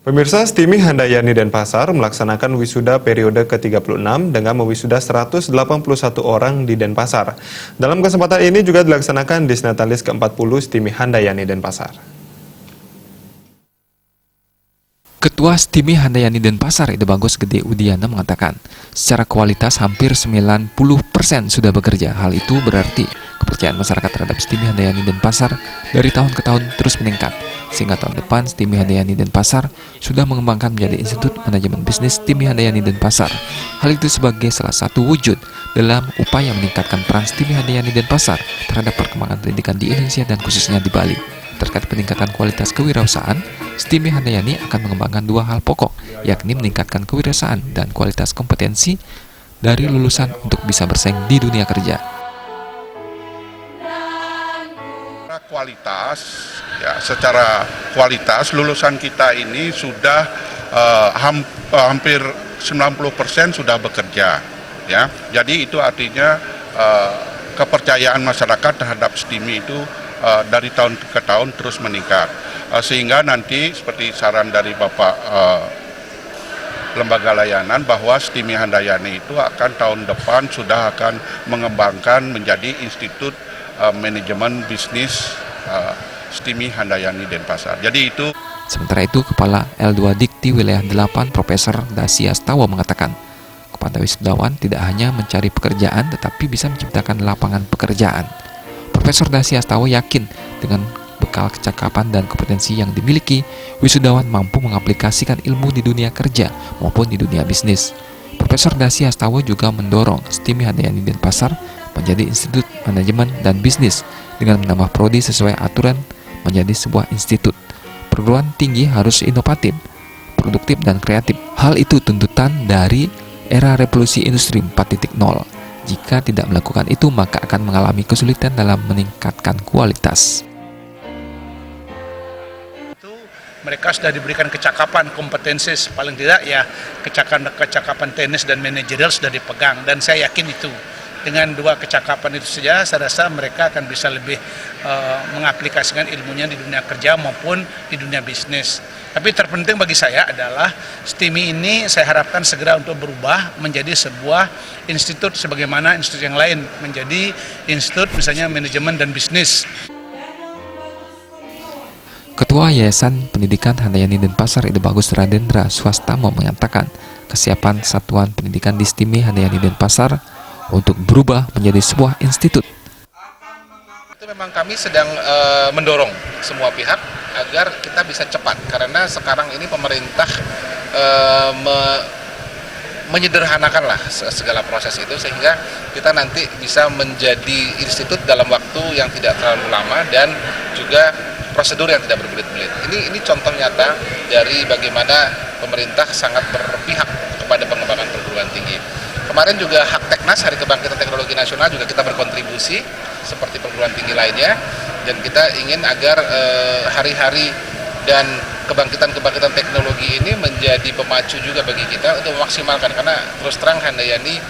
Pemirsa, Stimi Handayani Denpasar melaksanakan wisuda periode ke-36 dengan mewisuda 181 orang di Denpasar. Dalam kesempatan ini juga dilaksanakan Disnatalis ke-40 Stimi Handayani Denpasar. Ketua Stimi Handayani Denpasar, Ide Bagus Gede Udiana mengatakan, secara kualitas hampir 90% sudah bekerja. Hal itu berarti kepercayaan masyarakat terhadap Stimi Handayani Denpasar dari tahun ke tahun terus meningkat. Sehingga tahun depan Stimi Handayani Denpasar sudah mengembangkan menjadi Institut Manajemen Bisnis Stimi Handayani Denpasar. Hal itu sebagai salah satu wujud dalam upaya meningkatkan peran Stimi Handayani Denpasar terhadap perkembangan pendidikan di Indonesia dan khususnya di Bali. Terkait peningkatan kualitas kewirausahaan, Stimi Handayani akan mengembangkan dua hal pokok, yakni meningkatkan kewirausahaan dan kualitas kompetensi dari lulusan untuk bisa bersaing di dunia kerja. Secara kualitas lulusan kita ini sudah hampir 90% sudah bekerja, ya. Jadi itu artinya kepercayaan masyarakat terhadap Stimi itu dari tahun ke tahun terus meningkat, sehingga nanti seperti saran dari Bapak Lembaga Layanan bahwa Stimi Handayani itu akan tahun depan sudah akan mengembangkan menjadi Institut Manajemen Bisnis Stimi Handayani Denpasar. Jadi itu. Sementara itu, Kepala L2 Dikti Wilayah 8 Profesor Dasi Astawa mengatakan, kepada wisudawan tidak hanya mencari pekerjaan tetapi bisa menciptakan lapangan pekerjaan. Profesor Dasi Astawa yakin dengan bekal kecakapan dan kompetensi yang dimiliki, wisudawan mampu mengaplikasikan ilmu di dunia kerja maupun di dunia bisnis. Profesor Dasi Astawa juga mendorong Stimi Handayani Denpasar menjadi Institut Manajemen dan Bisnis dengan menambah prodi sesuai aturan menjadi sebuah institut. Perguruan tinggi harus inovatif, produktif, dan kreatif. Hal itu tuntutan dari era revolusi industri 4.0. Jika tidak melakukan itu, maka akan mengalami kesulitan dalam meningkatkan kualitas. Mereka sudah diberikan kecakapan, kompetensi, paling tidak ya kecakapan teknis dan manajerial sudah dipegang, dan saya yakin itu dengan dua kecakapan itu saja saya rasa mereka akan bisa lebih mengaplikasikan ilmunya di dunia kerja maupun di dunia bisnis. Tapi terpenting bagi saya adalah Stimi ini saya harapkan segera untuk berubah menjadi sebuah institut sebagaimana institut yang lain, menjadi institut misalnya manajemen dan bisnis. Ketua Yayasan Pendidikan Handayani Denpasar, Ide Bagus Radendra Swastamo mengatakan kesiapan Satuan Pendidikan di Stimi Handayani Denpasar untuk berubah menjadi sebuah institut. Itu memang kami sedang mendorong semua pihak agar kita bisa cepat, karena sekarang ini pemerintah menyederhanakanlah segala proses itu sehingga kita nanti bisa menjadi institut dalam waktu yang tidak terlalu lama dan juga prosedur yang tidak berbelit-belit. Ini contoh nyata dari bagaimana pemerintah sangat berpihak kepada pengembangan perguruan tinggi. Kemarin juga Hakteknas, Hari Kebangkitan Teknologi Nasional, juga kita berkontribusi seperti perguruan tinggi lainnya, dan kita ingin agar hari-hari dan kebangkitan teknologi ini menjadi pemacu juga bagi kita untuk memaksimalkan, karena terus terang Handayani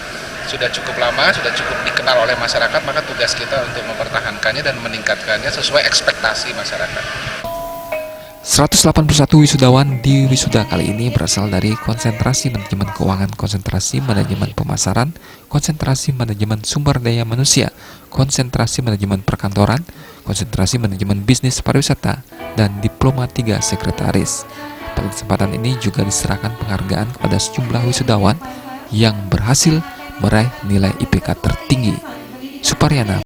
sudah cukup lama, sudah cukup dikenal oleh masyarakat, maka tugas kita untuk mempertahankannya dan meningkatkannya sesuai ekspektasi masyarakat. 181 wisudawan di wisuda kali ini berasal dari konsentrasi manajemen keuangan, konsentrasi manajemen pemasaran, konsentrasi manajemen sumber daya manusia, konsentrasi manajemen perkantoran, konsentrasi manajemen bisnis pariwisata, dan diploma 3 sekretaris. Pada kesempatan ini juga diserahkan penghargaan kepada sejumlah wisudawan yang berhasil meraih nilai IPK tertinggi. Suparyana